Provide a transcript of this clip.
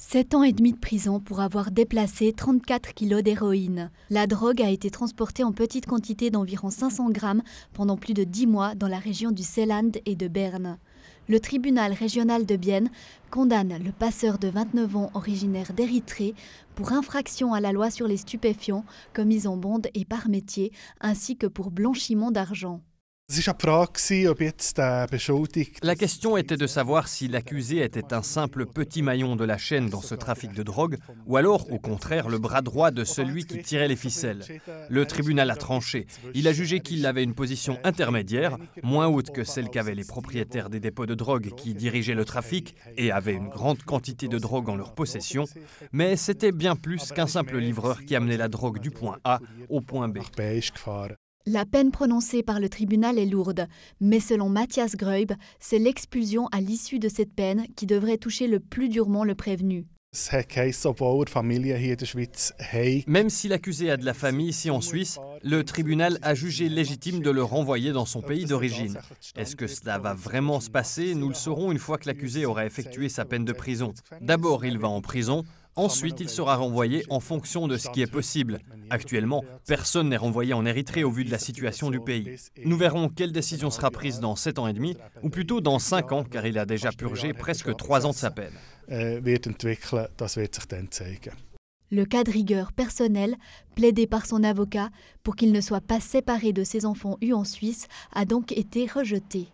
7 ans et demi de prison pour avoir déplacé 34 kilos d'héroïne. La drogue a été transportée en petite quantité d'environ 500 grammes pendant plus de 10 mois dans la région du Seeland et de Berne. Le tribunal régional de Bienne condamne le passeur de 29 ans originaire d'Érythrée pour infraction à la loi sur les stupéfiants, commise en bande et par métier, ainsi que pour blanchiment d'argent. La question était de savoir si l'accusé était un simple petit maillon de la chaîne dans ce trafic de drogue, ou alors, au contraire, le bras droit de celui qui tirait les ficelles. Le tribunal a tranché. Il a jugé qu'il avait une position intermédiaire, moins haute que celle qu'avaient les propriétaires des dépôts de drogue qui dirigeaient le trafic et avaient une grande quantité de drogue en leur possession, mais c'était bien plus qu'un simple livreur qui amenait la drogue du point A au point B. La peine prononcée par le tribunal est lourde, mais selon Matthias Greub, c'est l'expulsion à l'issue de cette peine qui devrait toucher le plus durement le prévenu. Même si l'accusé a de la famille ici en Suisse, le tribunal a jugé légitime de le renvoyer dans son pays d'origine. Est-ce que cela va vraiment se passer? Nous le saurons une fois que l'accusé aura effectué sa peine de prison. D'abord, il va en prison. Ensuite, il sera renvoyé en fonction de ce qui est possible. Actuellement, personne n'est renvoyé en Érythrée au vu de la situation du pays. Nous verrons quelle décision sera prise dans 7 ans et demi, ou plutôt dans 5 ans, car il a déjà purgé presque 3 ans de sa peine. Le cas de rigueur personnel, plaidé par son avocat pour qu'il ne soit pas séparé de ses enfants eus en Suisse, a donc été rejeté.